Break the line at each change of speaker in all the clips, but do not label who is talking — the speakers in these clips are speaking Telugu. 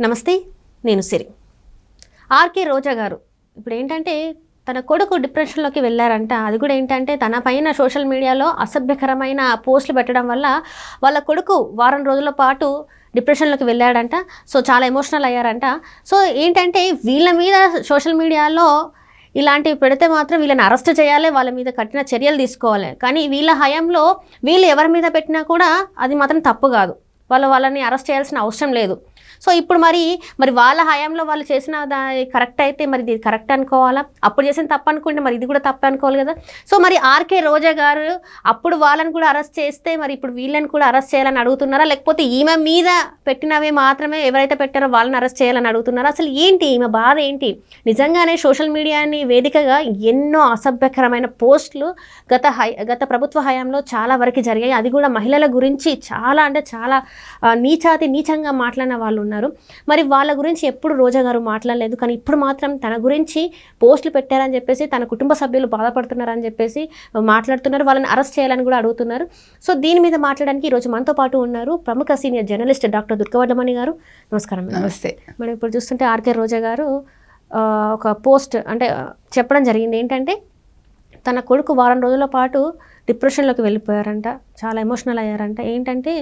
నమస్తే, నేను సిరి. ఆర్కే రోజా గారు ఇప్పుడు ఏంటంటే తన కొడుకు డిప్రెషన్లోకి వెళ్ళారంట. అది కూడా ఏంటంటే తన పైన సోషల్ మీడియాలో అసభ్యకరమైన పోస్టులు పెట్టడం వల్ల వాళ్ళ కొడుకు వారం రోజుల పాటు డిప్రెషన్లోకి వెళ్ళాడంట. సో చాలా ఎమోషనల్ అయ్యారంట. సో ఏంటంటే వీళ్ళ మీద సోషల్ మీడియాలో ఇలాంటివి పెడితే మాత్రం వీళ్ళని అరెస్ట్ చేయాలి, వాళ్ళ మీద కఠిన చర్యలు తీసుకోవాలి. కానీ వీళ్ళ హయాంలో వీళ్ళు ఎవరి మీద పెట్టినా కూడా అది మాత్రం తప్పు కాదు, వాళ్ళని అరెస్ట్ చేయాల్సిన అవసరం లేదు. సో ఇప్పుడు మరి వాళ్ళ హయాంలో వాళ్ళు చేసిన కరెక్ట్ అయితే మరి ఇది కరెక్ట్ అనుకోవాలా? అప్పుడు చేసిన తప్పు అనుకుంటే మరి ఇది కూడా తప్పు అనుకోవాలి కదా. సో మరి ఆర్కే రోజా గారు అప్పుడు వాళ్ళని కూడా అరెస్ట్ చేస్తే మరి ఇప్పుడు వీళ్ళని కూడా అరెస్ట్ చేయాలని అడుగుతున్నారా, లేకపోతే ఈమె మీద పెట్టినవే మాత్రమే ఎవరైతే పెట్టారో వాళ్ళని అరెస్ట్ చేయాలని అడుగుతున్నారా? అసలు ఏంటి ఈమె బాధ ఏంటి? నిజంగానే సోషల్ మీడియాని వేదికగా ఎన్నో అసభ్యకరమైన పోస్టులు గత ప్రభుత్వ హయాంలో చాలా వరకు జరిగాయి. అది కూడా మహిళల గురించి చాలా అంటే చాలా నీచంగా మాట్లాడిన వాళ్ళు ఉన్నారు. మరి వాళ్ళ గురించి ఎప్పుడు రోజా గారు మాట్లాడలేదు. కానీ ఇప్పుడు మాత్రం తన గురించి పోస్టులు పెట్టారని చెప్పేసి తన కుటుంబ సభ్యులు బాధపడుతున్నారని చెప్పేసి మాట్లాడుతున్నారు. వాళ్ళని అరెస్ట్ చేయాలని కూడా అడుగుతున్నారు. సో దీని మీద మాట్లాడడానికి ఈరోజు మనతో పాటు ఉన్నారు ప్రముఖ సీనియర్ జర్నలిస్ట్ డాక్టర్ దుర్గవడ్డమణి గారు. నమస్కారం.
నమస్తే.
మనం ఇప్పుడు చూస్తుంటే ఆర్కే రోజా గారు ఒక పోస్ట్ అంటే చెప్పడం జరిగింది. ఏంటంటే తన కొడుకు వారం రోజుల పాటు డిప్రెషన్లోకి వెళ్ళిపోయారంట, చాలా ఎమోషనల్ అయ్యారంట. ఏంటంటే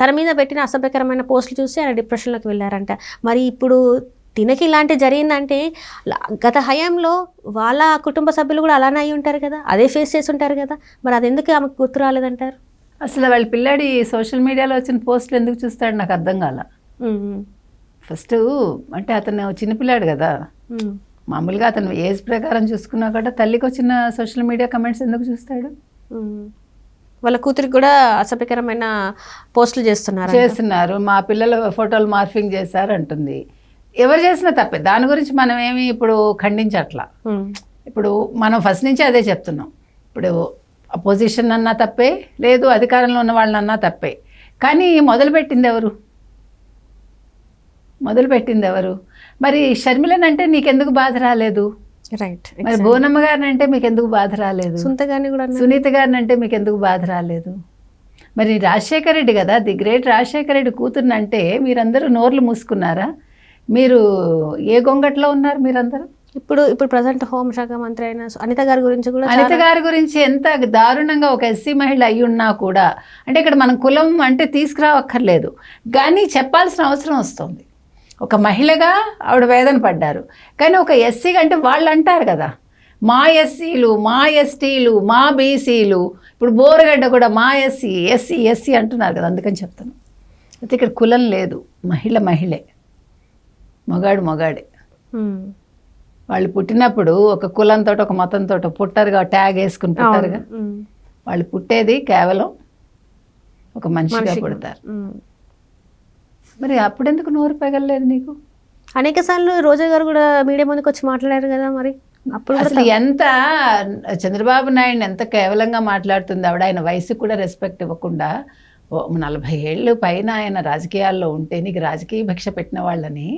తన మీద పెట్టిన అసభ్యకరమైన పోస్టులు చూసి ఆయన డిప్రెషన్లోకి వెళ్ళారంట. మరి ఇప్పుడు తినకి ఇలాంటి జరిగిందంటే గత హయాంలో వాళ్ళ కుటుంబ సభ్యులు కూడా అలానే అయి ఉంటారు కదా, అదే ఫేస్ చేసి ఉంటారు కదా. మరి అది ఎందుకు ఆమెకు గుర్తు రాలేదంటారు?
అసలు వాళ్ళ పిల్లాడి సోషల్ మీడియాలో వచ్చిన పోస్టులు ఎందుకు చూస్తాడు నాకు అర్థం కాల. ఫస్ట్ అంటే అతను చిన్నపిల్లాడు కదా, మామూలుగా అతను ఏజ్ ప్రకారం చూసుకున్నా కూడా తల్లికి వచ్చిన సోషల్ మీడియా కమెంట్స్ ఎందుకు చూస్తాడు?
వాళ్ళ కూతురికి కూడా అసభ్యకరమైన పోస్టులు చేస్తున్నారు.
మా పిల్లల ఫోటోలు మార్ఫింగ్ చేశారు అంటుంది. ఎవరు చేసినా తప్పే, దాని గురించి మనం ఏమి ఇప్పుడు ఖండించట్లా. ఇప్పుడు మనం ఫస్ట్ నుంచి అదే చెప్తున్నాం. ఇప్పుడు అపోజిషన్ అన్నా తప్పే, లేదు అధికారంలో ఉన్న వాళ్ళన్నా తప్పే. కానీ మొదలుపెట్టింది ఎవరు? మరి షర్మిలని అంటే నీకెందుకు బాధ రాలేదు?
రైట్.
మరి బోనమ్మ గారిని అంటే మీకు ఎందుకు బాధ రాలేదు? సునీత గారిని అంటే మీకు ఎందుకు బాధ రాలేదు? మరి రాజశేఖర రెడ్డి కదా, ది గ్రేట్ రాజశేఖర రెడ్డి కూతుర్ని అంటే మీరందరూ నోర్లు మూసుకున్నారా? మీరు ఏ గొంగట్లో ఉన్నారు మీరందరూ?
ఇప్పుడు ప్రజెంట్ హోంశాఖ మంత్రి అయిన అనిత గారి గురించి
ఎంత దారుణంగా ఒక ఎస్సీ మహిళ అయి ఉన్నా కూడా, అంటే ఇక్కడ మనం కులం అంటే తీసుకురావక్కర్లేదు, కానీ చెప్పాల్సిన అవసరం వస్తుంది. ఒక మహిళగా ఆవిడ వేదన పడ్డారు. కానీ ఒక ఎస్సీ అంటే వాళ్ళు అంటారు కదా, మా ఎస్సీలు, మా ఎస్టీలు, మా బీసీలు, ఇప్పుడు బోరగడ్డ కూడా మా ఎస్సీ అంటున్నారు కదా, అందుకని చెప్తాను. అయితే ఇక్కడ కులం లేదు, మహిళే, మొగాడే. వాళ్ళు పుట్టినప్పుడు ఒక కులంతో ఒక మతంతో పుట్టారుగా, ట్యాగ్ వేసుకుని పుట్టారుగా. వాళ్ళు పుట్టేది కేవలం ఒక మనిషిగా పుడతారు. మరి అప్పుడెందుకు నోరు పెగలలేదు నీకు?
అనేక సార్లు రోజా గారు కూడా మీడియా ముందుకు వచ్చి మాట్లాడారు కదా. మరి అప్పుడు
అసలు ఎంత చంద్రబాబు నాయుడు ఎంత కేవలంగా మాట్లాడుతుంది ఆవిడ. ఆయన వయసుకు కూడా రెస్పెక్ట్ ఇవ్వకుండా 40 ఏళ్ళు పైన ఆయన రాజకీయాల్లో ఉంటే నీకు రాజకీయ భిక్ష పెట్టిన వాళ్ళని,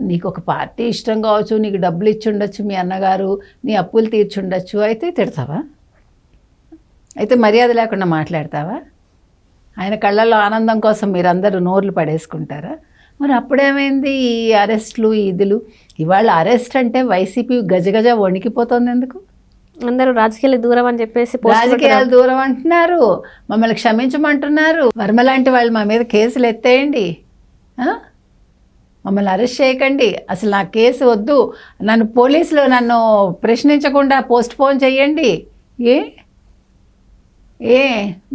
నీకు ఒక పార్టీ ఇష్టం కావచ్చు, నీకు డబ్బులు ఇచ్చి ఉండొచ్చు మీ అన్నగారు, నీ అప్పులు తీర్చుండొచ్చు, అయితే తిడతావా? అయితే మర్యాద లేకుండా మాట్లాడతావా? ఆయన కళ్ళల్లో ఆనందం కోసం మీరందరూ నోర్లు పడేసుకుంటారా? మరి అప్పుడేమైంది ఈ అరెస్టులు, ఇదిలు? ఇవాళ అరెస్ట్ అంటే వైసీపీ గజగజ వణికిపోతుంది. ఎందుకు?
అందరూ రాజకీయాలకు దూరం అని చెప్పేసి
రాజకీయాలు దూరం అంటున్నారు, మమ్మల్ని క్షమించమంటున్నారు. వర్మ లాంటి వాళ్ళు మా మీద కేసులు ఎత్తేయండి, మమ్మల్ని అరెస్ట్ చేయకండి, అసలు నా కేసు వద్దు, పోలీసులు నన్ను ప్రశ్నించకుండా పోస్ట్ పోన్ చేయండి.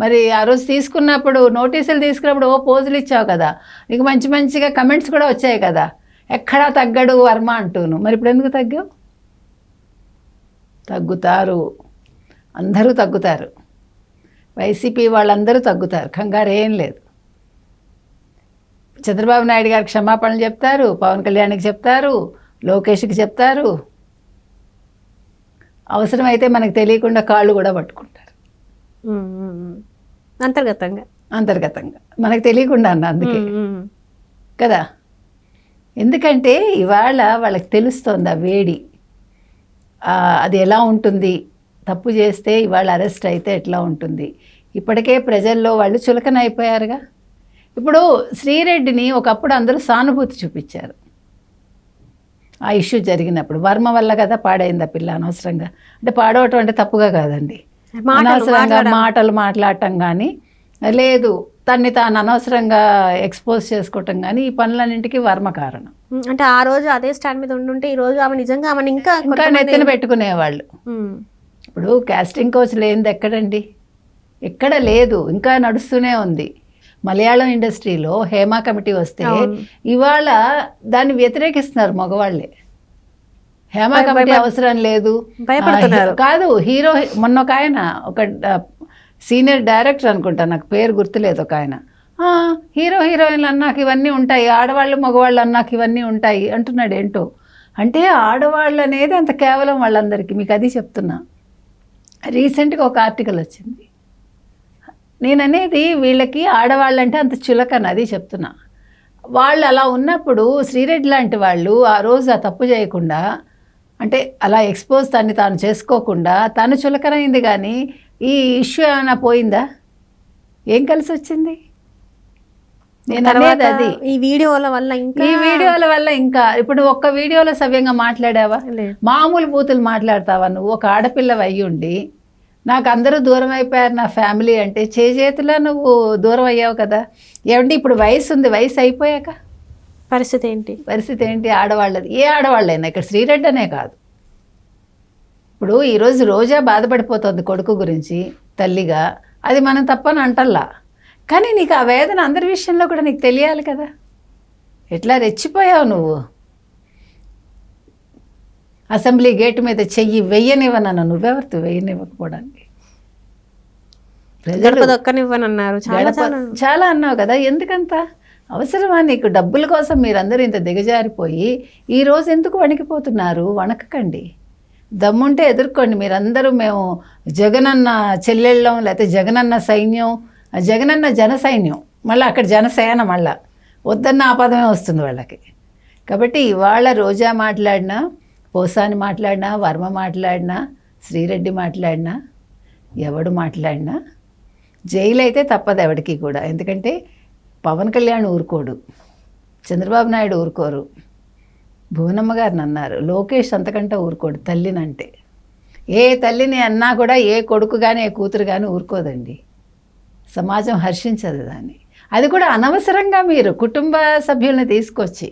మరి ఆ రోజు తీసుకున్నప్పుడు నోటీసులు తీసుకున్నప్పుడు పోజులు ఇచ్చావు కదా, నీకు మంచిగా కమెంట్స్ కూడా వచ్చాయి కదా, ఎక్కడా తగ్గడు వర్మ అంటూను. మరి ఇప్పుడు ఎందుకు తగ్గావు? తగ్గుతారు, అందరూ తగ్గుతారు, వైసీపీ వాళ్ళందరూ తగ్గుతారు, కంగారు ఏం లేదు. చంద్రబాబు నాయుడు గారికి క్షమాపణలు చెప్తారు, పవన్ కళ్యాణ్కి చెప్తారు, లోకేష్కి చెప్తారు, అవసరమైతే మనకు తెలియకుండా కాళ్ళు కూడా పట్టుకుంటారు. అంతర్గతంగా మనకు తెలియకుండా అన్న, అందుకే కదా. ఎందుకంటే ఇవాళ వాళ్ళకి తెలుస్తోంది ఆ వేడి, అది ఎలా ఉంటుంది, తప్పు చేస్తే ఇవాళ అరెస్ట్ అయితే ఎట్లా ఉంటుంది. ఇప్పటికే ప్రజల్లో వాళ్ళు చులకన అయిపోయారుగా. ఇప్పుడు శ్రీరెడ్డిని ఒకప్పుడు అందరూ సానుభూతి చూపించారు ఆ ఇష్యూ జరిగినప్పుడు. వర్మ వల్ల కదా పాడైంది ఆ పిల్ల అనవసరంగా. అంటే పాడవటం అంటే తప్పుగా కాదండి, అనవసరంగా మాటలు మాట్లాడటం కానీ లేదు, తన్ని తాను అనవసరంగా ఎక్స్పోజ్ చేసుకోవటం కానీ ఈ పనులన్నింటికి వర్మ కారణం.
అంటే ఆ రోజు అదే స్టాండ్ మీద ఉండుంటే ఈ రోజు ఆమె నిజంగా ఆమెను ఇంకా
నెత్తిన పెట్టుకునేవాళ్ళు. ఇప్పుడు కాస్టింగ్ కోచ్ లేనిది ఎక్కడండి, ఎక్కడ లేదు, ఇంకా నడుస్తూనే ఉంది. మలయాళం ఇండస్ట్రీలో హేమా కమిటీ వస్తే ఇవాళ దాన్ని వ్యతిరేకిస్తున్నారు మగవాళ్ళే. హేమా కమిటీ అవసరం లేదు,
భయపడుతున్నారు.
కాదు హీరో, మొన్న ఒక ఆయన, ఒక సీనియర్ డైరెక్టర్ అనుకుంటా, నాకు పేరు గుర్తులేదు, ఒక ఆయన హీరో హీరోయిన్లు అన్నాక ఇవన్నీ ఉంటాయి, ఆడవాళ్ళు మగవాళ్ళు అన్నాక ఇవన్నీ ఉంటాయి అంటున్నాడు. ఏంటో అంటే ఆడవాళ్ళు అనేది అంత కేవలం వాళ్ళందరికీ. మీకు అది చెప్తున్నా. రీసెంట్గా ఒక ఆర్టికల్ వచ్చింది. నేను అనేది వీళ్ళకి ఆడవాళ్ళంటే అంత చులకన, అది చెప్తున్నా. వాళ్ళు అలా ఉన్నప్పుడు శ్రీరెడ్డి లాంటి వాళ్ళు ఆ రోజు ఆ తప్పు చేయకుండా, అంటే అలా ఎక్స్పోజ్ తన్ని తాను చేసుకోకుండా తను చులకనైంది. కానీ ఈ ఇష్యూ ఏమైనా పోయిందా? ఏం కలిసి వచ్చింది? నేను అనేది అది.
ఈ వీడియోల వల్ల ఇంకా
ఇప్పుడు ఒక్క వీడియోలో సవ్యంగా మాట్లాడావా? మామూలు బూతులు మాట్లాడతావా నువ్వు? ఒక ఆడపిల్లవి అయ్యి ఉండి నాకు అందరూ దూరం అయిపోయారు నా ఫ్యామిలీ అంటే చేతిలో నువ్వు దూరం అయ్యావు కదా. ఏమంటే ఇప్పుడు వయసు ఉంది, వయసు అయిపోయాక
పరిస్థితి ఏంటి
ఆడవాళ్ళది? ఏ ఆడవాళ్ళైనా, ఇక్కడ శ్రీరెడ్డి అనే కాదు. ఇప్పుడు ఈరోజు రోజా బాధపడిపోతుంది కొడుకు గురించి తల్లిగా, అది మనం తప్పని అంటల్లా. కానీ నీకు ఆ వేదన అందరి విషయంలో కూడా నీకు తెలియాలి కదా. ఎట్లా రెచ్చిపోయావు నువ్వు. అసెంబ్లీ గేటు మీద చెయ్యి వెయ్యనివ్వనన్నా, నువ్వెవరితో వెయ్యనివ్వకపోవడానికి?
దొక్కనివ్వనన్నారు,
చాలా అన్నావు కదా. ఎందుకంత అవసరమా నీకు? డబ్బుల కోసం మీరందరూ ఇంత దిగజారిపోయి ఈరోజు ఎందుకు వణికిపోతున్నారు? వణకకండి, దమ్ముంటే ఎదుర్కోండి. మీరందరూ మేము జగనన్న చెల్లెళ్ళం, లేకపోతే జగనన్న సైన్యం, జగనన్న జన సైన్యం, మళ్ళీ అక్కడ జనసేన, మళ్ళా వద్దన్న ఆ పదమే వస్తుంది వాళ్ళకి. కాబట్టి ఇవాళ రోజా మాట్లాడినా, పోసాని మాట్లాడినా, వర్మ మాట్లాడినా, శ్రీరెడ్డి మాట్లాడినా, ఎవడు మాట్లాడినా జైలు అయితే తప్పదు ఎవడికి కూడా. ఎందుకంటే పవన్ కళ్యాణ్ ఊరుకోడు, చంద్రబాబు నాయుడు ఊరుకోరు, భువనమ్మ గారిని అన్నారు, లోకేష్ అంతకంటే ఊరుకోడు. తల్లినంటే ఏ తల్లిని అన్నా కూడా ఏ కొడుకు కానీ ఏ కూతురు కానీ ఊరుకోదండి. సమాజం హర్షించదు దాన్ని. అది కూడా అనవసరంగా మీరు కుటుంబ సభ్యుల్ని తీసుకొచ్చి,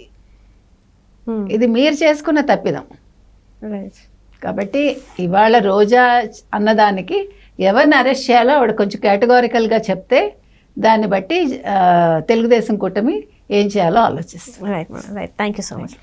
ఇది మీరు చేసుకున్న తప్పిదం. కాబట్టి ఇవాళ రోజా అన్నదానికి ఎవరిని అరెస్ట్ చేయాలో ఆవిడ కొంచెం కేటగారికల్గా చెప్తే దాన్ని బట్టి తెలుగుదేశం కూటమి ఏం చేయాలో ఆలోచిస్తుంది.
Right thank you so much.